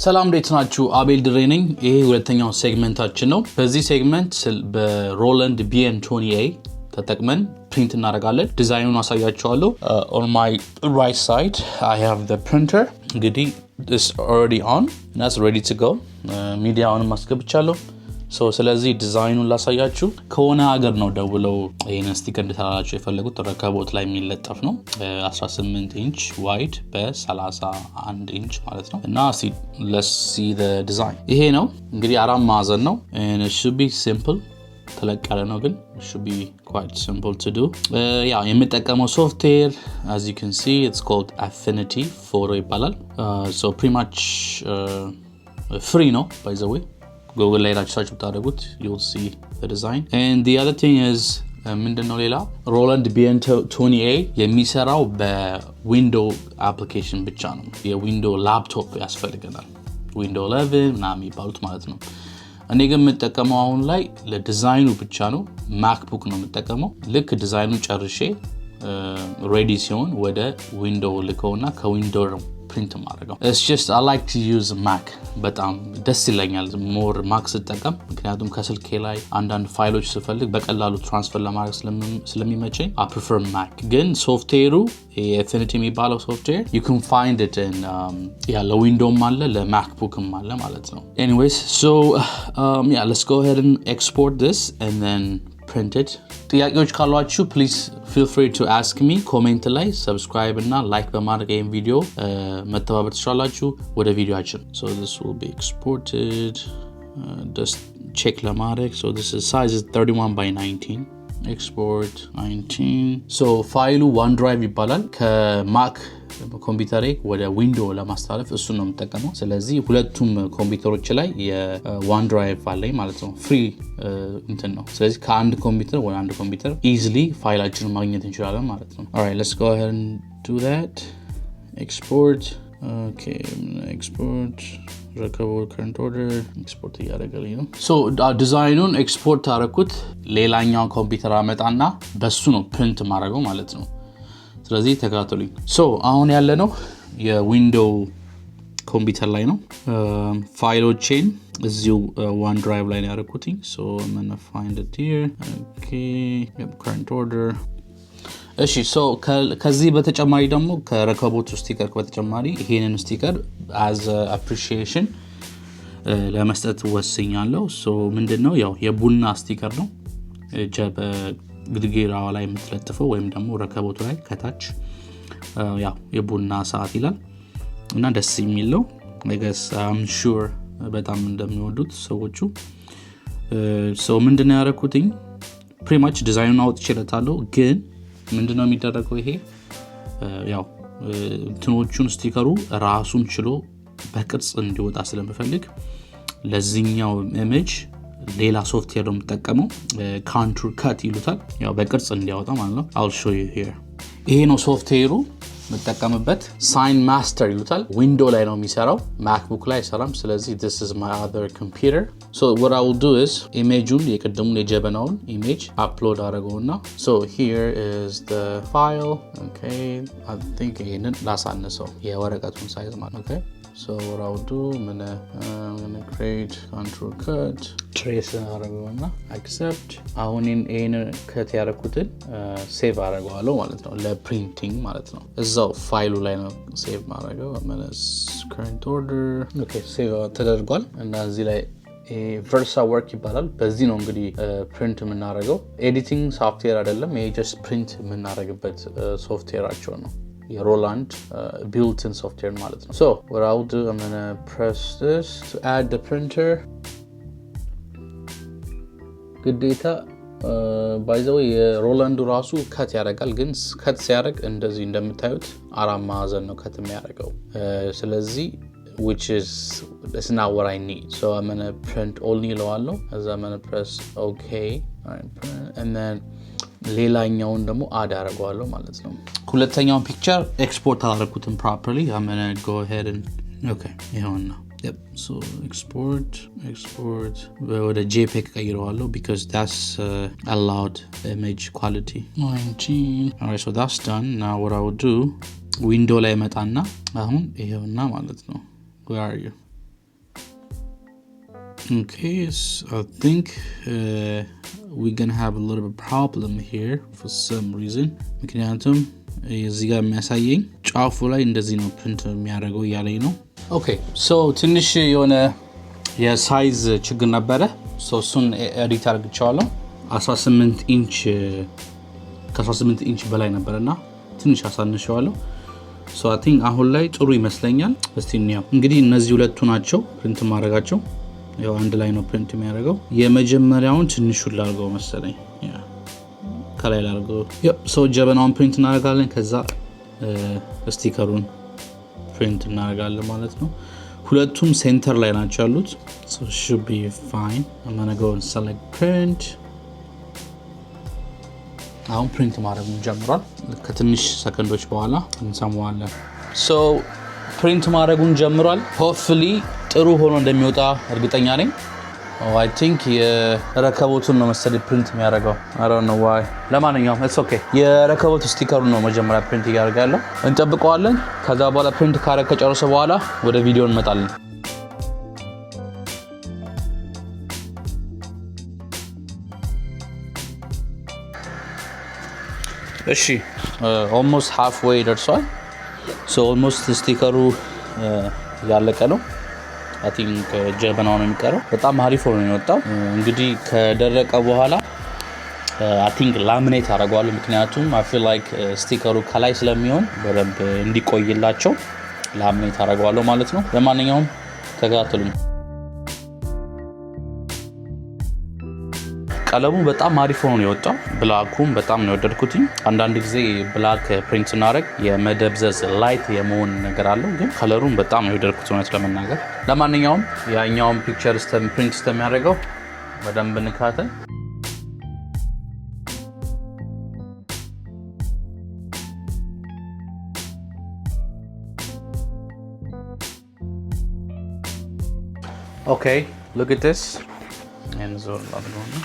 ሰላም እንዴት ናችሁ? አቤል ድሬ ነኝ። ይሄ ሁለተኛው ሴግመንታችን ነው። በዚህ ሴግመንት በሮላንድ BN28 ተጠቅመን ፕሪንት እናደርጋለን። ዲዛይኑን አሳያችኋለሁ። On my right side I have the printer. እንግዲህ this already on and that's ready to go. ሚዲያውን ማስገብቻለሁ። ስለዚህ ዲዛይኑን ላሳያችሁ። ከሆነ ሀገር ነው ደውለው ይሄን ስቲከር እንድታላችሁ የፈለጉት። ረከቦት ላይ የሚለጠፍ ነው። 18 ኢንች ዋይድ በ31 ኢንች ማለት ነው። እና let's see the design. ይሄ ነው እንግዲህ አራት ማዕዘን ነው and it should be simple. ተለቅ ያለ ነው ግን it should be quite simple to do. ያው የምጠቀመው ሶፍትዌር as you can see it's called Affinity Photo ይባላል. So pretty much free ነው by the way. Google ላይ search ብታደርጉት you'll see the design. And the other thing is ምንድነው ሌላ Roland BN28 የሚሰራው በዊንዶው አፕሊኬሽን ብቻ ነው። የዊንዶው ላፕቶፕ ያስፈልገናል። ዊንዶው 11 ምናምን የሚባሉት ማለት ነው። እኔ ግን የምጠቀመው አሁን ላይ ለዲዛይኑ ብቻ ነው። ማክቡክ ነው የምጠቀመው። ልክ ዲዛይኑን ጨርሼ ሬዲ ሲሆን ወደ ዊንዶው ልከውና ከዊንዶው ነው print ማድረገው. It's just I like to use Mac. በጣም ደስ ይለኛል more Mac ስጠቀም ምክንያቱም ከስልኬ ላይ አንዳንድ ፋይሎች ስፈልግ በቀላሉ ትራንስፈር ለማድረግ ስለሚመቸኝ I prefer Mac. ግን ሶፍትዌሩ Affinity የሚባለው ሶፍትዌር you can find it in ለዊንዶውም አለ ለማክቡክም አለ ማለት ነው. Anyways, so let's go ahead and export this and then print it. ጥያቄዎች ካሏችሁ please feel free to ask me. comment ላይ subscribe እና like በማድረግ ይሄን ቪዲዮ መተባበር ትችላላችሁ። ወደ ቪዲዮአችን. So this will be exported. Just check ለማድረግ. So this is size is 31/19. export 19. So ፋይሉ OneDrive ይባላል። ከማክ ኮምፒውተሬ ወደ ዊንዶው ለማስተላለፍ እሱ ነው የምጠቀመው። ስለዚህ ሁለቱም ኮምፒውተሮች ላይ የOneDrive አለኝ ማለት ነው። ፍሪ እንትን ነው። ስለዚህ ከአንድ ኮምፒውተር ወደ አንድ ኮምፒውተር easily ፋይላችንን ማግኘት እንችላለን ማለት ነው። Alright, let's go ahead and do that. Export. Okay, export ረከቦት current order export እያደረገልኝ ነው። So ዲዛይኑን ኤክስፖርት አደረኩት። ሌላኛው ኮምፒውተር አመጣና በሱ ነው ፕሪንት ማድረገው ማለት ነው። ስለዚህ ተከታተሉኝ። አሁን ያለነው የዊንዶው ኮምፒውተር ላይ ነው። ፋይሎቼን እዚሁ OneDrive ላይ ነው ያደረኩትኝ። I'm gonna find it here. Okay, current order. እሺ ከዚህ በተጨማሪ ደግሞ ከረከቦት ስቲከር በተጨማሪ ይሄንን ስቲከር as appreciation ለመስጠት ወስኛለሁ። ምንድነው ያው የቡና ስቲከር ነው። ግድግዳው ላይ የምትለጥፈው ወይም ደግሞ ረከቦቱ ላይ ከታች ያው የቡና ሰዓት ይላል እና ደስ የሚል ነው። I guess I'm sure በጣም እንደሚወዱት ሰዎቹ። ምንድነው ያደረኩትኝ pretty much ዲዛይኑን አውጥቼለታለሁ። ግን ምንድነው የሚደረገው ይሄ ያው እንትኖቹን ስቲከሩ ራሱን ችሎ በቅርጽ እንዲወጣ ስለምፈልግ ለዚህኛው ኢሜጅ ሌላ ሶፍትዌር ነው የምጠቀመው። Contour Cut ይሉታል። ያው በቅርጽ እንዲያወጣ ማለት ነው። I'll show you here. ይሄ ነው ሶፍትዌሩ የምጠቀምበት። Sign Master ይሉታል። ዊንዶው ላይ ነው የሚሰራው፣ ማክቡክ ላይ አይሰራም። ስለዚህ this is my other computer. So what I will do is ኢሜጁን የቀደሙን የጀበናውን ኢሜጅ አፕሎድ አደረገውና here is the file. Okay, I think ይሄንን ላሳንሰው የወረቀቱን ሳይዝ ማለት okay. So what I'll do, I'm gonna create Contour Cut, trace አደረገውና accept. አሁን ይሄን ከት ያደረኩትን ሴቭ አደረገዋለሁ ማለት ነው ለፕሪንቲንግ ማለት ነው። እዛው ፋይሉ ላይ ነው ሴቭ ማድረገው። current order. Okay, ሴቭ ተደርጓል እና እዚህ ላይ VersaWorks ይባላል። በዚህ ነው እንግዲህ ፕሪንት የምናደርገው። ኤዲቲንግ ሶፍትዌር አይደለም። ይሄ just ፕሪንት የምናደርግበት ሶፍትዌራቸው ነው። የሮላንድ built-in software ማለት ነው። What I'll do, I'm gonna press this to add the printer. ግዴታ by the way የሮላንዱ ራሱ ከት ያደርጋል። ግን ከት ሲያደርግ እንደዚህ እንደምታዩት አራት ማዕዘን ነው ከት የሚያደርገው። ስለዚህ which is that's not what I need. I'm gonna print only ለዋለሁ። as I'm gonna press okay. Alright, print. And then ሌላኛውን ደግሞ አድ አደርገዋለሁ ማለት ነው። ሁለተኛውን ፒክቸር ኤክስፖርት አደረኩትን properly. I'm going to go ahead and okay, ይሄውና. Yep, so export ወደ JPEG ቀይረዋለሁ because that's allowed image quality 19. Alright, so that's done. Now what I will do, window ላይ መጣና አሁን ይሄውና ማለት ነው. Where are you? Okay, so I think we're gonna have a little bit problem here for some reason. ምክንያቱም እዚህ ጋር የሚያሳየኝ ጫፉ ላይ እንደዚህ ነው ፕሪንት የሚያደርገው እያለኝ ነው። ኦኬ ሶ ትንሽ የሆነ የሳይዝ ችግር ነበረ። ሶ እሱን ኤዲት አድርጌዋለሁ። 18 ኢንች ከ18 ኢንች በላይ ነበርና ትንሽ አሳንሼዋለሁ። ሶ አይ ቲንክ አሁን ላይ ጥሩ ይመስለኛል። እስቲ እንየው። እንግዲህ እነዚህ ሁለቱ ናቸው ፕሪንት ማድረጋቸው። ያው አንድ ላይ ነው ፕሪንት የሚያደርገው። የመጀመሪያውን ትንሹን ላድርገው መሰለኝ። ከላይ ላድርገው። ሶ ጀበናውን ፕሪንት እናደርጋለን። ከዛ ስቲከሩን ፕሪንት እናደርጋለን ማለት ነው። ሁለቱም ሴንተር ላይ ናቸው ያሉት። so should be fine. I'm going to go and select print. አሁን ፕሪንት ማድረጉን ጀምሯል። ከትንሽ ሰከንዶች በኋላ እንሰማዋለን። ሶ ፕሪንት ማድረጉን ጀምሯል። ሆፕፉሊ ጥሩ ሆኖ እንደሚወጣ እርግጠኛ ነኝ። I think የረከቦቱን ነው መሰለኝ ፕሪንት የሚያደርገው። I don't know why. ለማንኛውም it's okay. የረከቦቱ ስቲከሩን ነው መጀመሪያ ፕሪንት እያደረገ ያለው። እንጠብቀዋለን። ከዛ በኋላ ፕሪንት ካረገ ከጨረሰ በኋላ ወደ ቪዲዮ እንመጣለን። እሺ almost halfway ደርሷል። so almost ስቲከሩ ያለቀ ነው። I think ጀበናው ነው የሚቀረው። በጣም አሪፍ ሆኖ ነው የወጣው። እንግዲህ ከደረቀ በኋላ I think ላሚኔት አደርገዋለሁ። ምክንያቱም I feel like ስቲከሩ ከላይ ስለሚሆን በደንብ እንዲቆይላቸው ላሚኔት አደርገዋለሁ ማለት ነው። ለማንኛውም ተከታተሉኝ። ቀለሙ በጣም አሪፍ ሆኖ ነው የወጣው። ብላኩም በጣም ነው የወደድኩት። አንዳንድ ጊዜ ብላክ ፕሪንት እናደርግ የመደብዘዝ ላይት የመሆን ነገር አለው፣ ግን ከለሩን በጣም ነው የወደድኩት እውነት ለመናገር። ለማንኛውም ያኛውን ፒክቸር ፕሪንት ስለሚያደርገው በደንብ እንካተል። Okay, look at this. And so a lot going on.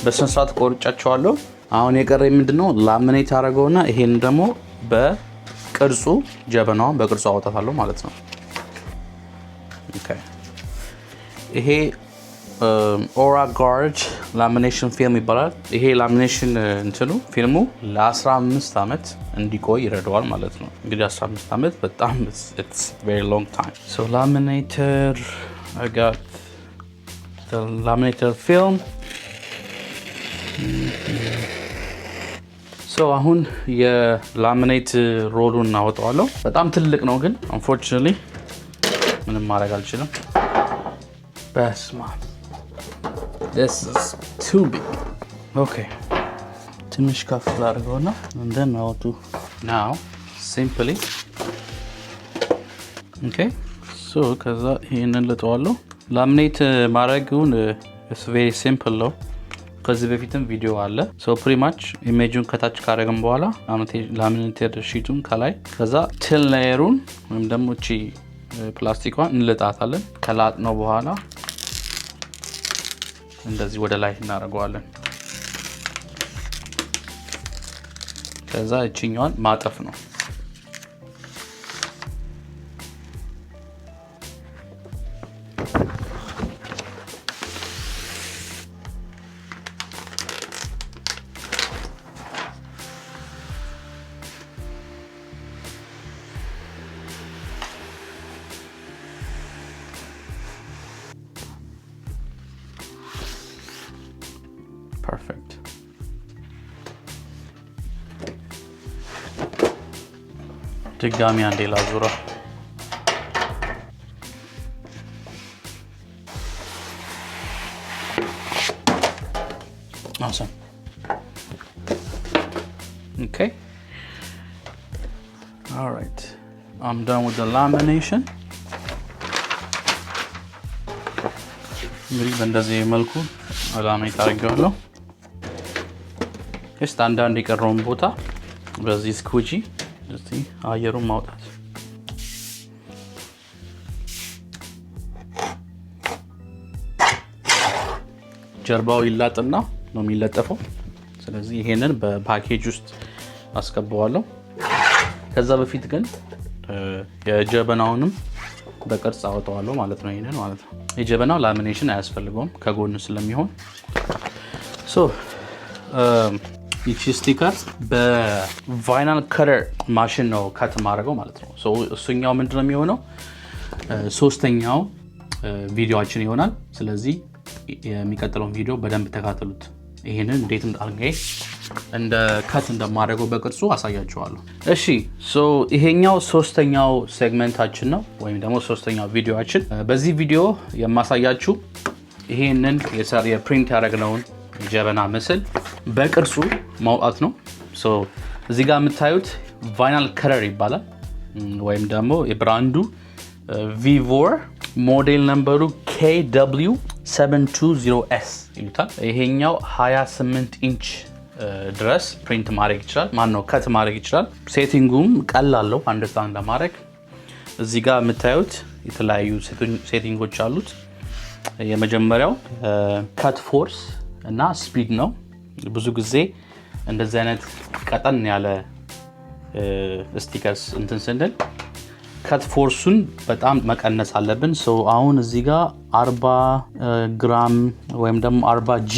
በስነ ስርዓት ቆርጫቸዋለሁ። አሁን የቀረኝ ምንድነው ላሚኔት አደረገውና ይሄን ደግሞ በቅርጹ ጀበናውን በቅርጹ አወጣታለሁ ማለት ነው። ኦኬ ይሄ ኦራ ጋርድ ላሚኔሽን ፊልም ይባላል። ይሄ ላሚኔሽን እንትኑ ፊልሙ ለ15 አመት እንዲቆይ ይረዳዋል ማለት ነው። እንግዲህ 15 አመት በጣም it's very long time. So laminator, I got the laminator film. ሶ አሁን የላሚኔት ሮሉን አወጣዋለሁ። በጣም ትልቅ ነው ግን unfortunately ምንም ማድረግ አልችልም። በስማ this is too big. okay ትንሽ ከፍ አድርገውና and then how to now simply okay so ከዛ ይሄንን ልጠዋለሁ። ላሚኔት ማድረጉን it's very simple ነው። ከዚህ በፊትም ቪዲዮ አለ። so pretty much ኢሜጁን ከታች ካረግን በኋላ ላሚኔትድ ሺቱን ከላይ ከዛ ቲል ሌየሩን ወይም ደግሞ እቺ ፕላስቲኳን እንልጣታለን። ከላጥነው በኋላ እንደዚህ ወደ ላይ እናደርገዋለን። ከዛ እቺኛዋን ማጠፍ ነው። Perfect. ድጋሚ አንዴ ላዙራ። Awesome. Okay. All right. I'm done with the lamination. እንግዲህ በእንደዚህ መልኩ ላሚኔት አድርጌዋለሁ። አንዳንድ የቀረውን ቦታ በዚህ ስኩጂ እስቲ አየሩን ማውጣት። ጀርባው ይላጥና ነው የሚለጠፈው። ስለዚህ ይሄንን በፓኬጅ ውስጥ አስገባዋለሁ። ከዛ በፊት ግን የጀበናውንም በቅርጽ አወጣዋለሁ ማለት ነው። ይሄንን ማለት ነው። የጀበናው ላሚኔሽን አያስፈልገውም ከጎን ስለሚሆን ይቺ ስቲከር በቫይናል ከተር ማሽን ነው ካት ማድረገው ማለት ነው። እሱኛው ምንድነው የሚሆነው? ሶስተኛው ቪዲዮአችን ይሆናል። ስለዚህ የሚቀጥለውን ቪዲዮ በደንብ ተከታተሉት። ይሄንን እንዴት እንደ ካት እንደማደርገው በቅርጹ አሳያችኋለሁ። እሺ ይሄኛው ሶስተኛው ሴግመንታችን ነው ወይም ደግሞ ሶስተኛው ቪዲዮአችን። በዚህ ቪዲዮ የማሳያችሁ ይሄንን የፕሪንት ያደረግነውን ጀበና ምስል በቅርጹ ማውጣት ነው። እዚህ ጋር የምታዩት ቫይናል ከተር ይባላል ወይም ደግሞ የብራንዱ ቪቮር ሞዴል ነምበሩ KW720S ይሉታል። ይሄኛው 28 ኢንች ድረስ ፕሪንት ማድረግ ይችላል። ካት ማድረግ ይችላል። ሴቲንጉም ቀላለው አንደርስታንድ ለማድረግ። እዚህ ጋር የምታዩት የተለያዩ ሴቲንጎች አሉት። የመጀመሪያው ካት ፎርስ እና ስፒድ ነው። ብዙ ጊዜ እንደዚህ አይነት ቀጠን ያለ ስቲከርስ እንትን ስንል ካት ፎርሱን በጣም መቀነስ አለብን። አሁን እዚህ ጋር 40 ግራም ወይም ደግሞ 40 ጂ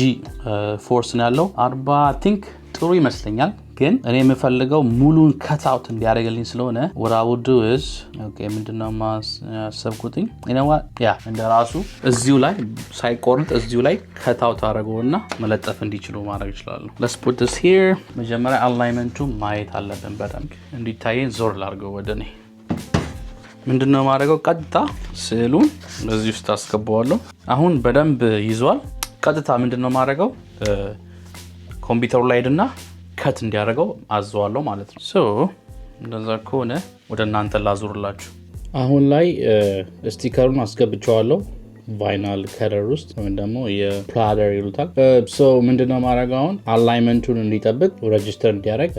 ፎርስ ነው ያለው። 40 አይ ቲንክ ጥሩ ይመስለኛል፣ ግን እኔ የምፈልገው ሙሉን ካት አውት እንዲያደርግልኝ ስለሆነ what I would do is ምንድነው ማሰብኩትኝ እንደራሱ እዚሁ ላይ ሳይቆርጥ እዚሁ ላይ ካት አውት አደረገውና መለጠፍ እንዲችሉ ማድረግ ይችላል። let's put this here። መጀመሪያ አላይመንቱ ማየት አለብን በደንብ እንዲታየኝ። ዞር ላድርገው ወደኔ። ምንድነው ማድረገው? ቀጥታ ስዕሉን በዚህ ውስጥ አስገባዋለሁ። አሁን በደንብ ይዟል። ቀጥታ ምንድነው ማድረገው? ኮምፒውተሩ ላይ ሄድና ካት እንዲያደርገው አዘዋለሁ ማለት ነው። እንደዛ ከሆነ ወደ እናንተ ላዙርላችሁ። አሁን ላይ ስቲከሩን አስገብቼዋለሁ ቫይናል ከተር ውስጥ ወይም ደግሞ የፕላደር ይሉታል። ምንድነው ማድረግ? አሁን አላይመንቱን እንዲጠብቅ ሬጂስተር እንዲያደርግ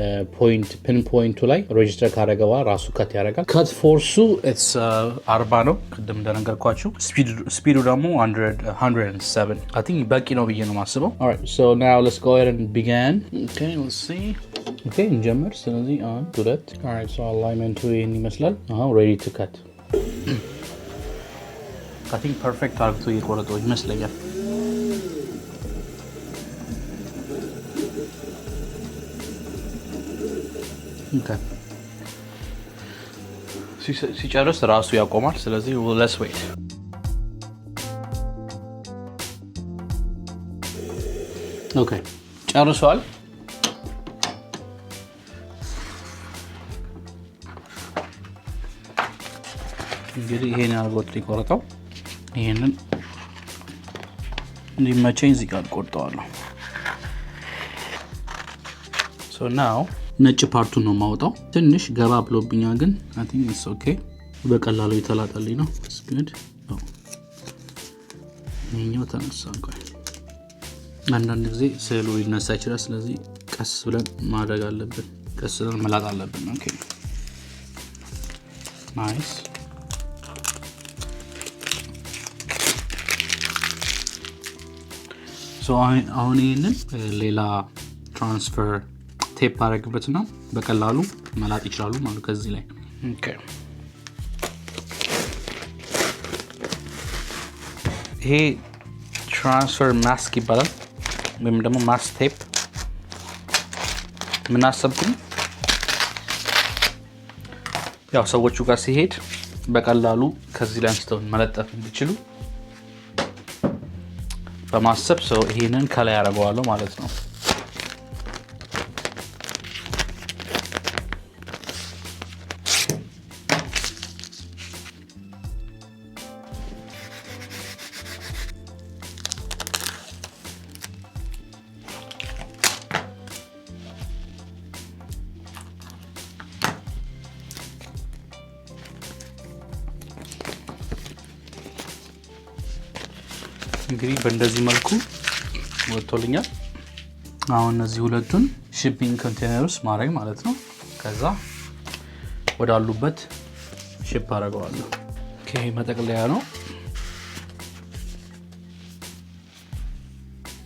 ፒን ፖይንቱ ላይ ሬጂስተር ካደረገ በኋላ ራሱ ካት ያደርጋል። ካት ፎርሱ 40 ነው ቅድም እንደነገርኳችሁ። ስፒዱ ደግሞ 107 I think በቂ ነው ብዬ ነው ማስበው። alright so now let's go ahead and begin. okay let's see. okay እንጀምር። ስለዚህ 1 2 alright so አላይመንቱ ይሄን ይመስላል። አሁን ready to cut. I think perfect አርግቶ እየቆረጠው ይመስለኛል። ሲጨርስ ራሱ ያቆማል። ስለዚህ let's wait። okay ጨርሷል። እንግዲህ ይሄን አርጎት ሊቆረጠው ይሄንን እንዲመቸኝ እዚህ ጋር ቆርጠዋለሁ። now ነጭ ፓርቱን ነው ማውጣው። ትንሽ ገባ ብሎብኛል ግን I think it's okay። በቀላሉ የተላጠልኝ ነው። it's good። ይሄኛው ተነሳ። አንዳንድ ጊዜ ስዕሉ ሊነሳ ይችላል። ስለዚህ ቀስ ብለን ማድረግ አለብን። ቀስ ብለን መላጥ አለብን። okay nice። አሁን ይሄንን ሌላ ትራንስፈር ቴፕ አደረግበትና በቀላሉ መላጥ ይችላሉ ማለት ከዚህ ላይ። okay ይሄ ትራንስፈር ማስክ ይባላል ወይም ደግሞ ማስክ ቴፕ። ምን አሰብኩኝ? ያው ሰዎቹ ጋር ሲሄድ በቀላሉ ከዚህ ላይ አንስተው መለጠፍ እንዲችሉ በማሰብ ይሄንን ከላይ ያደርገዋለሁ ማለት ነው። እንግዲህ በእንደዚህ መልኩ ወጥቶልኛል። አሁን እነዚህ ሁለቱን ሺፒንግ ኮንቴነርስ ማድረግ ማለት ነው ከዛ ወዳሉበት ሺፕ አደርገዋለሁ ኦኬ መጠቅለያ ነው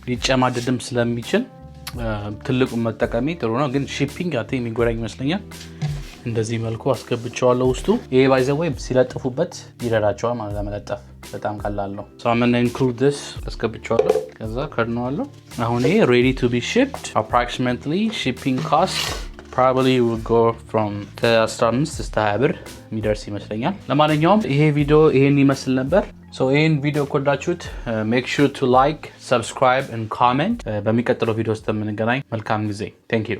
ሊጨማደድም ስለሚችል ትልቁ መጠቀሚ ጥሩ ነው ግን ሺፒንግ አቴ የሚጎዳኝ ይመስለኛል እንደዚህ መልኩ አስገብቻለሁ ውስጡ ይሄ ባይ ዘ ዌይ ሲለጥፉበት ይረዳቸዋል ማለት ለመለጠፍ በጣም ቀላል ነው so I'm going to include this አስገብቻለሁ ከዛ ከድነዋለሁ አሁን ይሄ ready to be shipped approximately shipping cost probably will go from 15 እስከ 20 ብር የሚደርስ ይመስለኛል ለማንኛውም ይሄ ቪዲዮ ይሄን ይመስል ነበር so ይሄን ቪዲዮ ከወዳችሁት make sure to like subscribe and comment በሚቀጥለው ቪዲዮ ውስጥ የምንገናኝ መልካም ጊዜ thank you